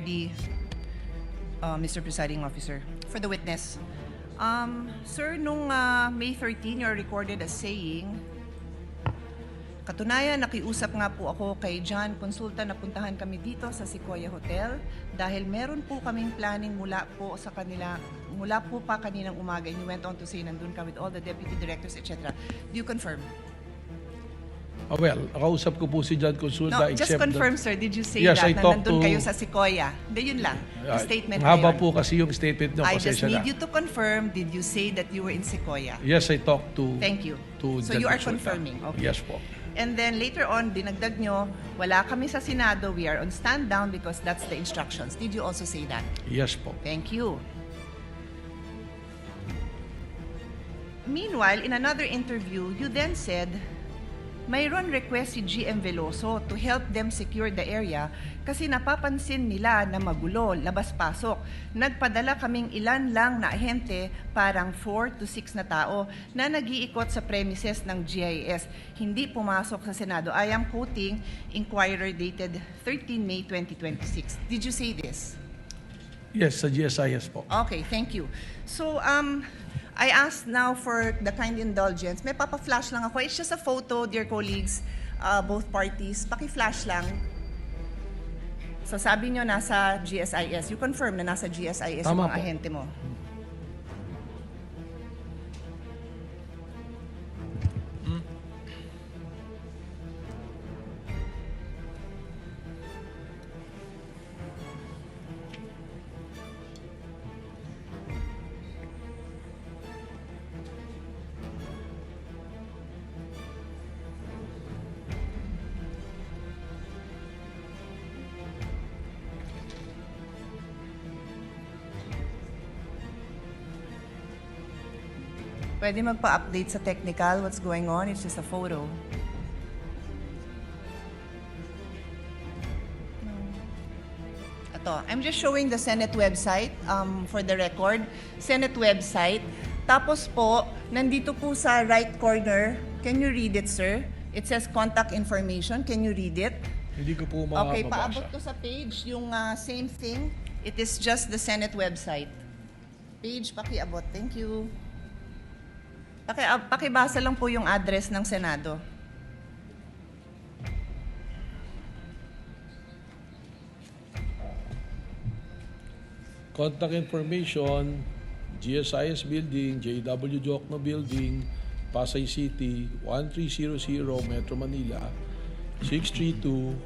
ready, Mr. Presiding Officer, for the witness. Sir, nung May 13, you're recorded as saying, katunayan, nakiusap nga po ako kay John Consulta na puntahan kami dito sa Sequoia Hotel dahil meron po kaming planning mula po pa kaninang umaga. And you went on to say nandun ka with all the deputy directors, etc. Do you confirm? Well, nakausap ko po si John Consulta. No, just confirm, sir. Did you say Yes, that I na talked nandun to- kayo sa Sequoia? Hindi, yun lang. Yung statement na Haba yun. po kasi yung statement nyo. I just Pasensya need na. you to confirm, did you say that you were in Sequoia? Yes, I talked to Thank you. to So John you are Consulta. confirming? Okay. Yes po. And then later on, dinagdag nyo, wala kami sa Senado, we are on stand down because that's the instructions. Did you also say that? Yes po. Thank you. Meanwhile, in another interview, you then said, mayroon request si GM Veloso to help them secure the area kasi napapansin nila na magulo, labas-pasok. Nagpadala kaming ilan lang na ahente, parang 4 to 6 na tao, na nag-iikot sa premises ng GIS. Hindi pumasok sa Senado. I am quoting Inquirer dated 13 May 2026. Did you say this? Yes, sa GSIS po. Okay, thank you. So, I asked now for the kind indulgence. May papa-flash lang ako. It's just a photo, dear colleagues, both parties. Paki-flash lang. So sabi nyo nasa GSIS. You confirm na nasa GSIS yung Tama mga po. ahente mo. Pwede magpa-update sa technical what's going on. It's just a photo. Ito, I'm just showing the Senate website for the record. Senate website. Tapos po, nandito po sa right corner, can you read it, sir? It says contact information. Can you read it? Hindi ko po Okay, makakabasa. paabot ko sa page yung same thing. It is just the Senate website. Page, pakiabot. Thank you. Pakibasa lang po yung address ng Senado. Contact information, GSIS Building, JW Jokno Building, Pasay City, 1300 Metro Manila, 632-8552.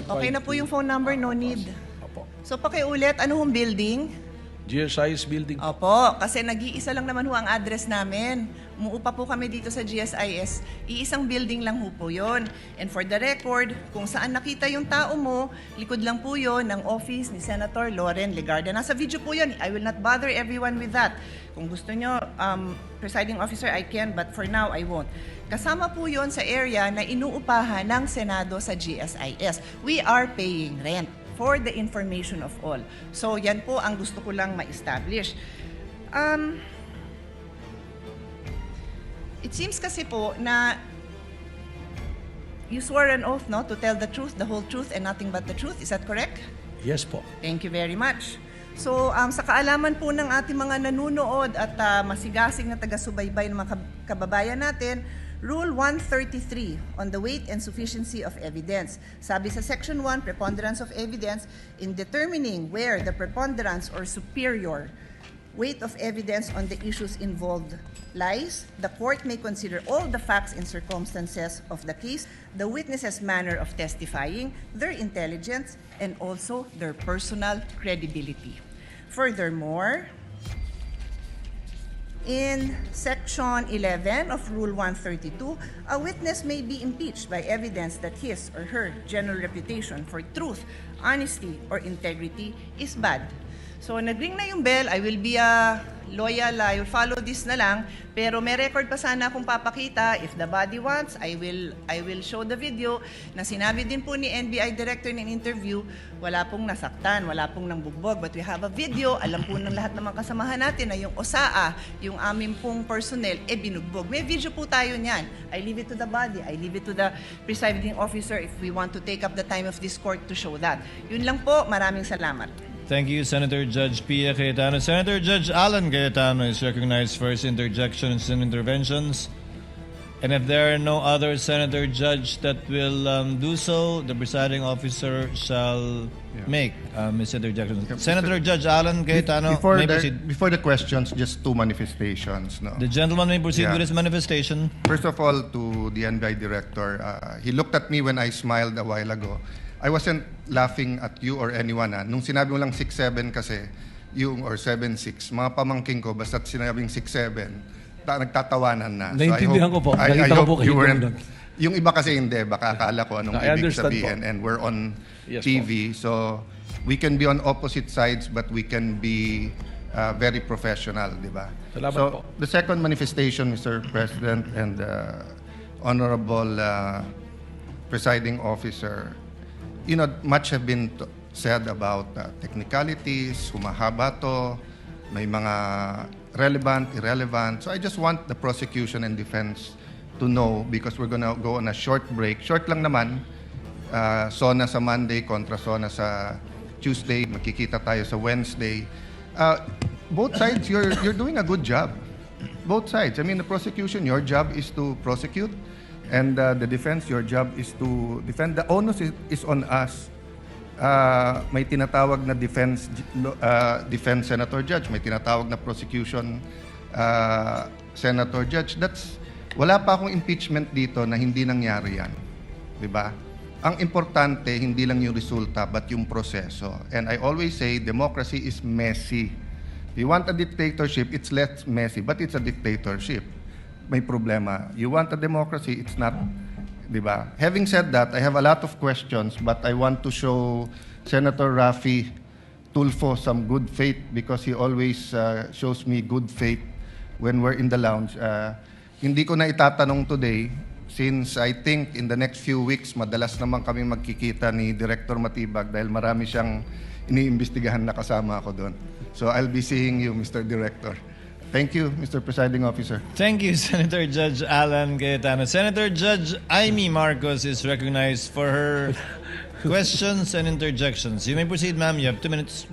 Okay na po yung phone number, no need. Opo. So pakiulit, ano hong building? GSIS Building. Opo, kasi nag-iisa lang naman ho ang address namin. Umuupa po kami dito sa GSIS. Iisang building lang ho po yun. And for the record, kung saan nakita yung tao mo, likod lang po yun ng office ni Senator Loren Legarda. Nasa video po yun. I will not bother everyone with that. Kung gusto nyo, Presiding Officer, I can, but for now, I won't. Kasama po yun sa area na inuupahan ng Senado sa GSIS. We are paying rent for the information of all. So, yan po ang gusto ko lang ma-establish. It seems kasi po na you swore an oath, no, to tell the truth, the whole truth, and nothing but the truth. Is that correct? Yes po. Thank you very much. So, sa kaalaman po ng ating mga nanunood at masigasig na taga-subaybay ng mga kababayan natin, Rule 133 on the weight and sufficiency of evidence. Sabi sa Section 1, preponderance of evidence, in determining where the preponderance or superior weight of evidence on the issues involved lies, the court may consider all the facts and circumstances of the case, the witness's manner of testifying, their intelligence, and also their personal credibility. Furthermore, in Section 11 of Rule 132, a witness may be impeached by evidence that his or her general reputation for truth, honesty, or integrity is bad. So nag-ring na yung bell, I will be loyal, I will follow this na lang, pero may record pa sana akong papakita. If the body wants, I will show the video na sinabi din po ni NBI Director in an interview, wala pong nasaktan, wala pong nangbugbog. But we have a video, alam po ng lahat ng mga kasamahan natin na yung OSAA, yung aming pong personnel, binugbog. May video po tayo niyan. I leave it to the body, I leave it to the presiding officer if we want to take up the time of this court to show that. Yun lang po, maraming salamat. Thank you, Senator Judge Pia Cayetano. Senator Judge Alan Cayetano is recognized for his interjections and interventions. And if there are no other Senator Judge that will do so, the presiding officer shall make his interjections. Senator Judge Alan Cayetano, may proceed. Before the questions, just two manifestations. No? The gentleman may proceed Yeah. with his manifestation. First of all, to the NBI director, he looked at me when I smiled a while ago. I wasn't laughing at you or anyone. Nung sinabi mo lang 6'7" kasi, yung or 7'6", mga pamangking ko, basta't sinabing 6'7", nagtatawanan na. Naintindihan ko po. Nakita ko po kayo doon. Yung iba kasi hindi, baka akala ko anong I ibig understand sabihin. po. And we're on Yes TV, so we can be on opposite sides, but we can be very professional, di ba? Salamat So, po. the second manifestation, Mr. President and Honorable Presiding Officer, you know, much have been said about technicalities, humahaba to, may mga relevant, irrelevant. So I just want the prosecution and defense to know, because we're gonna go on a short break. Short lang naman, SONA sa Monday kontra SONA sa Tuesday, magkikita tayo sa Wednesday. Both sides, you're doing a good job. Both sides. I mean, the prosecution, your job is to prosecute, and the defense, your job is to defend. The onus is on us. May tinatawag na defense senator judge, may tinatawag na prosecution senator judge. Wala pa akong impeachment dito na hindi nangyari yan. Di ba? Ang importante, hindi lang yung resulta, but yung proseso. And I always say, democracy is messy. If you want a dictatorship, it's less messy, but it's a dictatorship. May problema. You want a democracy, it's not, di ba? Having said that, I have a lot of questions, but I want to show Senator Raffy Tulfo some good faith, because he always shows me good faith when we're in the lounge. Hindi ko na itatanong today, since I think in the next few weeks, madalas naman kami magkikita ni Director Matibag dahil marami siyang iniimbestigahan na kasama ako doon. So I'll be seeing you, Mr. Director. Thank you, Mr. Presiding Officer. Thank you, Senator Judge Alan Cayetano. Senator Judge Amy Marcos is recognized for her questions and interjections. You may proceed, ma'am. You have 2 minutes.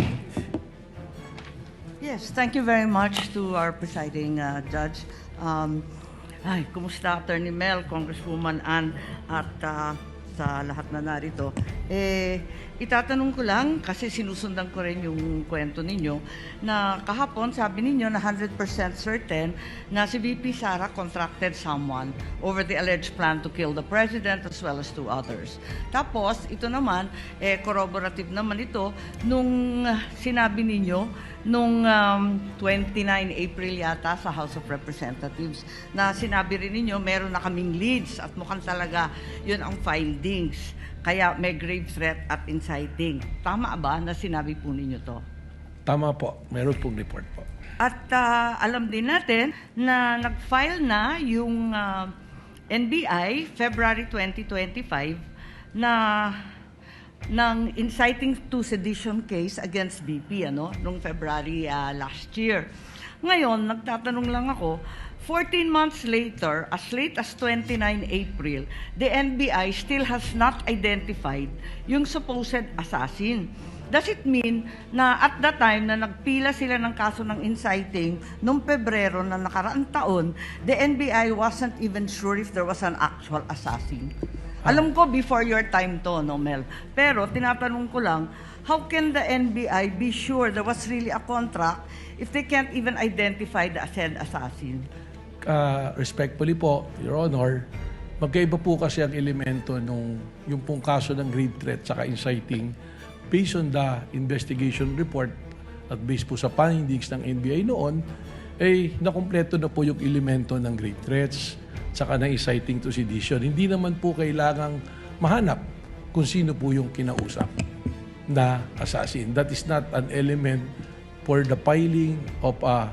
Yes, thank you very much to our presiding judge. Kumusta Attorney Mel, Congresswoman Ann, at sa lahat na narito. Itatanong ko lang, kasi sinusundan ko rin yung kwento ninyo, na kahapon sabi ninyo na 100% certain na si VP Sara contracted someone over the alleged plan to kill the president as well as 2 others. Tapos, ito naman, corroborative naman ito, nung sinabi ninyo, nung 29 April yata sa House of Representatives, na sinabi rin ninyo, meron na kaming leads at mukhang talaga yun ang findings. Kaya may grave threat at inciting. Tama ba na sinabi po ninyo to? Tama po. Meron pong report po. At alam din natin na nag-file na yung NBI February 2025 na ng inciting to sedition case against BP noong February last year. Ngayon, nagtatanong lang ako, 14 months later, as late as 29 April, the NBI still has not identified yung supposed assassin. Does it mean na at that time na nagpila sila ng kaso ng inciting noong Pebrero na nakaraang taon, the NBI wasn't even sure if there was an actual assassin? Alam ko before your time to, no, Mel? Pero tinatanong ko lang, how can the NBI be sure there was really a contract if they can't even identify the said assassin? Respectfully po, Your Honor, magkaiba po kasi ang elemento nung yung pong kaso ng grave threat saka inciting based on the investigation report at based po sa findings ng NBI noon, nakumpleto na po yung elemento ng grave threats saka ng inciting to sedition. Hindi naman po kailangang mahanap kung sino po yung kinausap na assassin. That is not an element for the filing of a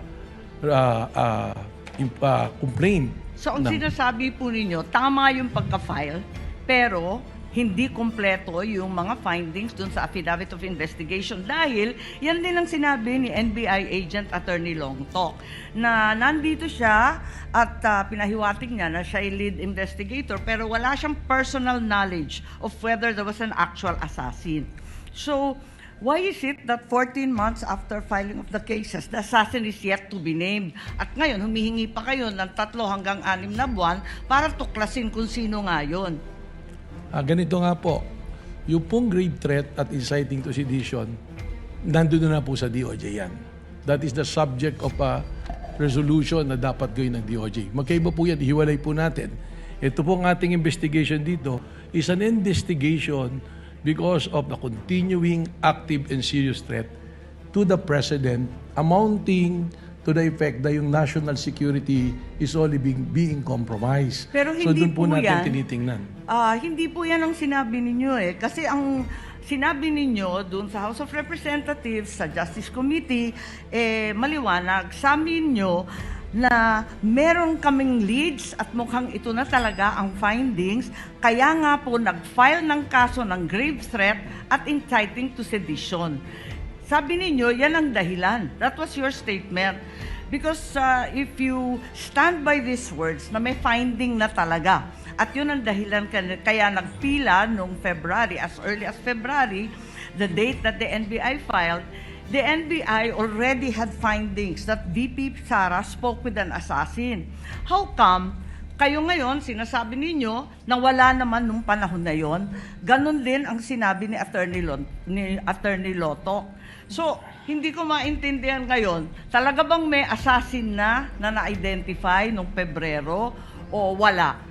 complaint. So ang sinasabi po ninyo, tama yung pagka-file, pero hindi kompleto yung mga findings dun sa affidavit of investigation dahil yan din ang sinabi ni NBI agent Attorney Longtok na nandito siya at pinahiwatig niya na siya ay lead investigator pero wala siyang personal knowledge of whether there was an actual assassin. So, why is it that 14 months after filing of the cases, the assassin is yet to be named? At ngayon, humihingi pa kayo ng 3 hanggang 6 na buwan para tuklasin kung sino nga yun. Ganito nga po, yung pong grave threat at inciting to sedition, nandun na po sa DOJ yan. That is the subject of a resolution na dapat gawin ng DOJ. Magkaiba po yan, ihiwalay po natin. Ito po ang ating investigation dito is an investigation because of the continuing active and serious threat to the President amounting to the effect that yung national security is only being compromised. Pero so hindi doon po po natin yan. tinitingnan. Hindi po yan ang sinabi ninyo eh. Kasi ang sinabi ninyo doon sa House of Representatives, sa Justice Committee, maliwanag sa amin nyo na meron kaming leads at mukhang ito na talaga ang findings. Kaya nga po nag-file ng kaso ng grave threat at inciting to sedition. Sabi ninyo, yan ang dahilan. That was your statement. Because if you stand by these words na may finding na talaga, at yun ang dahilan kaya nagpila noong February, as early as February, the date that the NBI filed, the NBI already had findings that VP Sara spoke with an assassin. How come kayo ngayon, sinasabi ninyo na wala naman nung panahon na yon? Ganon din ang sinabi ni Attorney Lotok. So, hindi ko maintindihan ngayon, talaga bang may assassin na na-identify nung Pebrero o wala?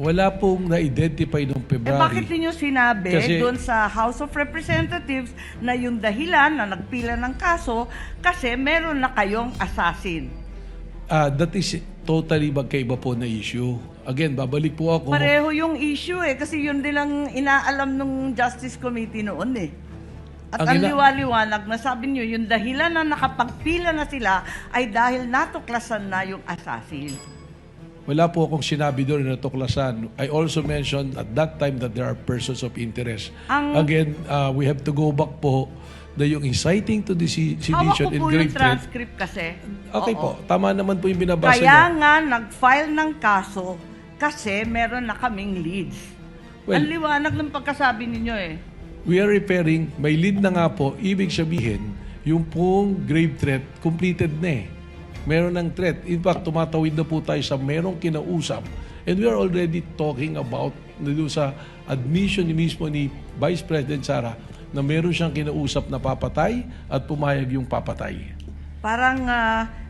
Wala pong na-identify noong February. Bakit ninyo sinabi Kasi- doon sa House of Representatives na yung dahilan na nagpila ng kaso kasi meron na kayong assassin? That is totally magkaiba po na issue. Again, babalik po ako. Pareho yung issue kasi yun din ang inaalam ng Justice Committee noon At ang liwaliwanag na sabi niyo, yung dahilan na nakapagpila na sila ay dahil natuklasan na yung assassin. Wala po akong sinabi doon na natuklasan. I also mentioned at that time that there are persons of interest. Again, we have to go back po na yung inciting to the Hawak sedition ko and po grave yung threat. transcript kasi. Okay Oo. po, tama naman po yung binabasa Kaya niyo. nga nag-file ng kaso kasi meron na kaming leads. Well- Ang liwanag ng pagkasabi ninyo We are referring, may lead na nga po, ibig sabihin, yung pong grave threat, completed na Meron ng threat. In fact, tumatawid na po tayo sa merong kinausap. And we are already talking about doon sa admission ni mismo ni Vice President Sara na meron siyang kinausap na papatay at pumayag yung papatay. Parang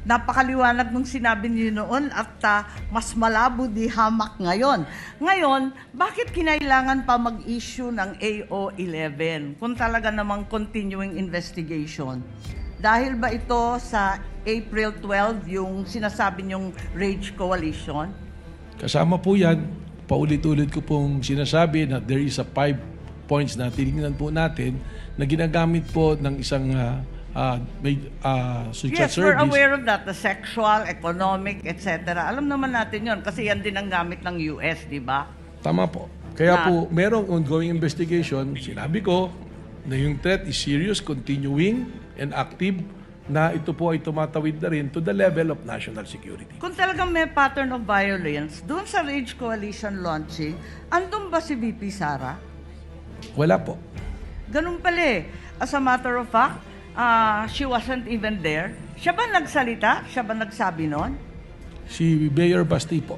napakaliwanag nung sinabi niyo noon at mas malabo di hamak ngayon. Ngayon, bakit kinailangan pa mag-issue ng AO11 kung talaga namang continuing investigation? Dahil ba ito sa April 12 yung sinasabi niyong Rage Coalition? Kasama po yan, paulit-ulit ko pong sinasabi na there is a 5 points na tinignan po natin na ginagamit po ng isang social Yes, we're service. aware of that. The sexual, economic, etc. Alam naman natin yon kasi yan din ang gamit ng US, di ba? Tama po. Kaya po, merong ongoing investigation. Sinabi ko na yung threat is serious, continuing, and active, na ito po ay tumatawid na rin to the level of national security. Kung talagang may pattern of violence, doon sa Rage Coalition launching, andun ba si VP Sara? Wala po. Ganun pala As a matter of fact, she wasn't even there. Siya ba nagsalita? Siya ba nagsabi nun? Si Mayor Basti po.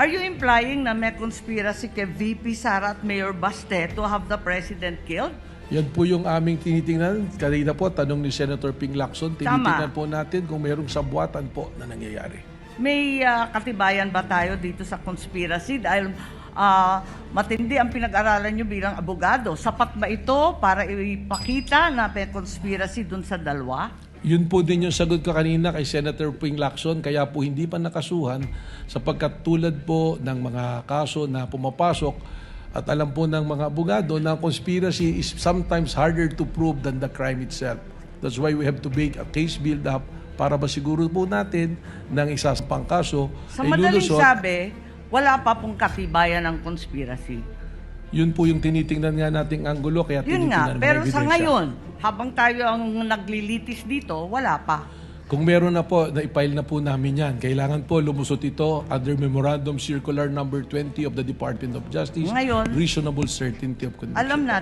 Are you implying na may conspiracy kay VP Sara at Mayor Baste to have the president killed? Yan po yung aming tinitingnan. Kanina po, tanong ni Senator Ping Lacson, tinitingnan Tama. po natin kung mayroong sabwatan po na nangyayari. May katibayan ba tayo dito sa conspiracy? Dahil matindi ang pinag-aralan nyo bilang abogado. Sapat ba ito para ipakita na may conspiracy dun sa dalawa? Yun po din yung sagot ko kanina kay Senator Ping Lacson, kaya po hindi pa nakasuhan sapagkat tulad po ng mga kaso na pumapasok at alam po ng mga abogado na conspiracy is sometimes harder to prove than the crime itself. That's why we have to make a case build-up para masiguro po natin ng isasampang kaso Sa ay madaling lulusot. sabi, wala pa pong katibayan ng conspiracy. Yun po yung tinitingnan nga nating anggulo, kaya Yun nga, tinitingnan ng pero sa ebidensya. ngayon, habang tayo ang naglilitis dito, wala pa. Kung meron na po, na-file na po namin yan. Kailangan po lumusot ito under Memorandum Circular Number 20 of the Department of Justice. Ngayon, reasonable certainty of conviction. Alam natin